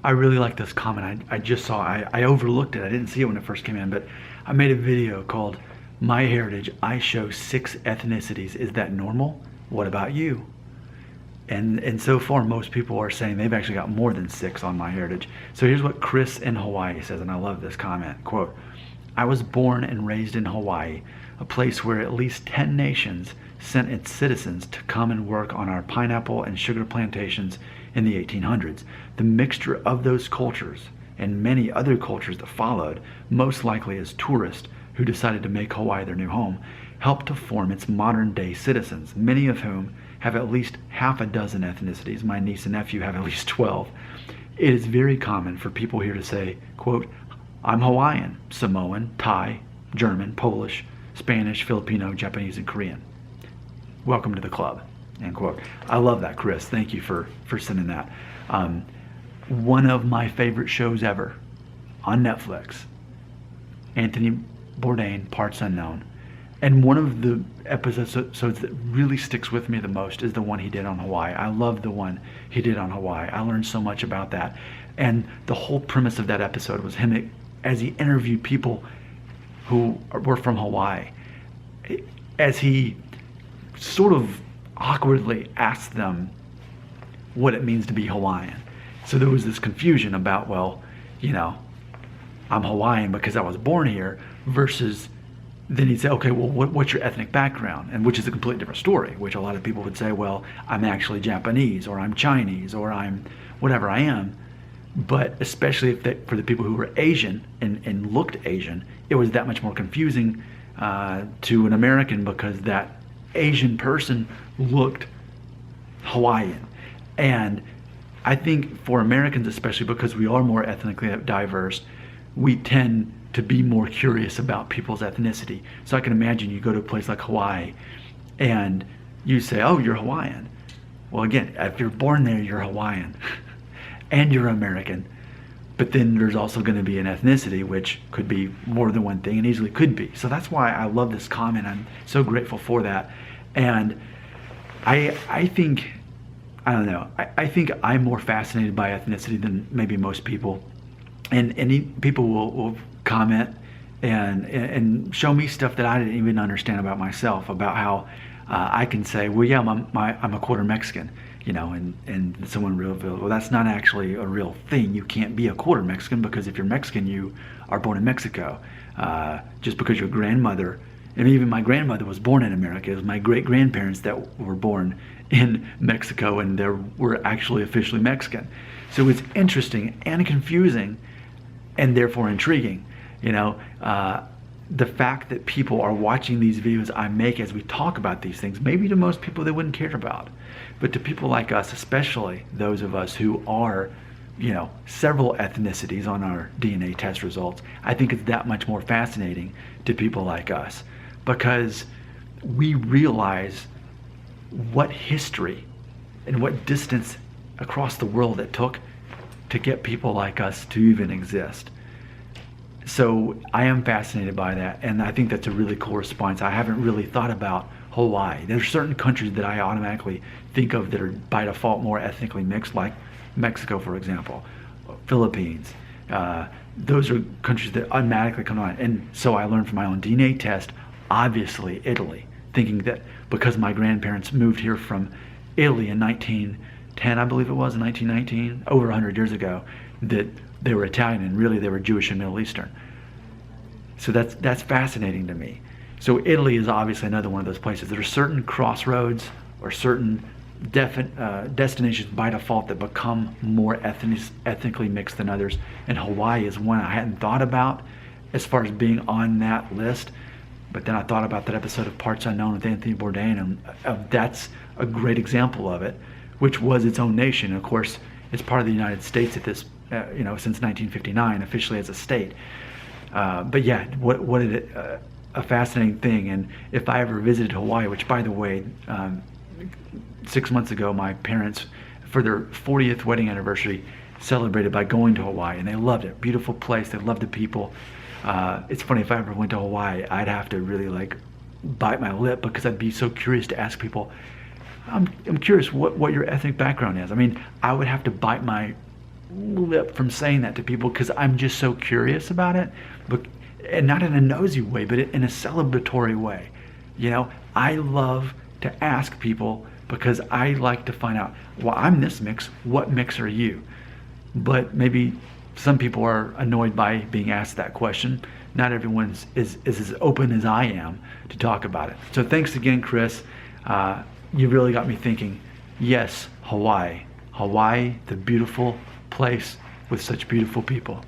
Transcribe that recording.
I really like this comment. I just saw, I overlooked it. I didn't see it when it first came in, but I made a video called MyHeritage. I show 6 ethnicities. Is that normal? What about you? And so far, most people are saying they've actually got more than 6 on MyHeritage. So here's what Chris in Hawaii says, and I love this comment. Quote, I was born and raised in Hawaii, a place where at least 10 nations sent its citizens to come and work on our pineapple and sugar plantations in the 1800s. The mixture of those cultures and many other cultures that followed, most likely as tourists who decided to make Hawaii their new home, helped to form its modern day citizens, many of whom have at least half a dozen ethnicities. My niece and nephew have at least 12. It is very common for people here to say, quote, I'm Hawaiian, Samoan, Thai, German, Polish, Spanish, Filipino, Japanese, and Korean. Welcome to the club, end quote. I love that, Chris. Thank you for sending that. One of my favorite shows ever on Netflix, Anthony Bourdain, Parts Unknown. And one of the episodes that really sticks with me the most is the one he did on Hawaii. I love the one he did on Hawaii. I learned so much about that. And the whole premise of that episode was him, as he interviewed people who were from Hawaii, as he sort of awkwardly asked them what it means to be Hawaiian. So there was this confusion about, well, you know, I'm Hawaiian because I was born here, versus then he'd say, okay, well, what's your ethnic background? And which is a completely different story, which a lot of people would say, well, I'm actually Japanese, or I'm Chinese, or I'm whatever I am. But especially for the people who were Asian and looked Asian, it was that much more confusing to an American, because that Asian person looked Hawaiian. And I think for Americans, especially because we are more ethnically diverse, we tend to be more curious about people's ethnicity. So I can imagine you go to a place like Hawaii and you say, oh, you're Hawaiian. Well, again, if you're born there, you're Hawaiian and you're American. But then there's also going to be an ethnicity, which could be more than one thing, and easily could be. So that's why I love this comment. I'm so grateful for that. And I think, I don't know, I think I'm more fascinated by ethnicity than maybe most people. And people will comment and show me stuff that I didn't even understand about myself, about how I can say, well, yeah, I'm a quarter Mexican, you know, and someone will, well, that's not actually a real thing. You can't be a quarter Mexican, because if you're Mexican, you are born in Mexico. Just because your grandmother, and even my grandmother was born in America. It was my great-grandparents that were born in Mexico, and they were actually officially Mexican. So it's interesting and confusing, and therefore intriguing. You know, the fact that people are watching these videos I make as we talk about these things, maybe to most people they wouldn't care about, but to people like us, especially those of us who are, you know, several ethnicities on our DNA test results, I think it's that much more fascinating to people like us, because we realize what history and what distance across the world it took to get people like us to even exist. So I am fascinated by that, and I think that's a really cool response. I haven't really thought about Hawaii. There's certain countries that I automatically think of that are by default more ethnically mixed, like Mexico, for example, Philippines. Those are countries that automatically come to mind. And so I learned from my own DNA test, obviously Italy, thinking that because my grandparents moved here from Italy in 1910, I believe it was, in 1919, over 100 years ago, that they were Italian, and really they were Jewish and Middle Eastern. So that's fascinating to me. So Italy is obviously another one of those places. There are certain crossroads or certain destinations by default that become more ethnically mixed than others, and Hawaii is one I hadn't thought about as far as being on that list. But then I thought about that episode of Parts Unknown with Anthony Bourdain, and that's a great example of it, which was its own nation. And of course, it's part of the United States at this, you know, since 1959, officially as a state. But yeah, what a fascinating thing. And if I ever visited Hawaii, which by the way, 6 months ago, my parents, for their 40th wedding anniversary, celebrated by going to Hawaii, and they loved it. Beautiful place. They loved the people. It's funny, if I ever went to Hawaii, I'd have to really like bite my lip, because I'd be so curious to ask people, I'm curious what your ethnic background is. I mean, I would have to bite my lip from saying that to people because I'm just so curious about it, but and not in a nosy way, but in a celebratory way. You know, I love to ask people because I like to find out, well, I'm this mix, what mix are you? But maybe some people are annoyed by being asked that question. Not everyone is as open as I am to talk about it. So thanks again, Chris. You really got me thinking. Yes, Hawaii. Hawaii, the beautiful place with such beautiful people.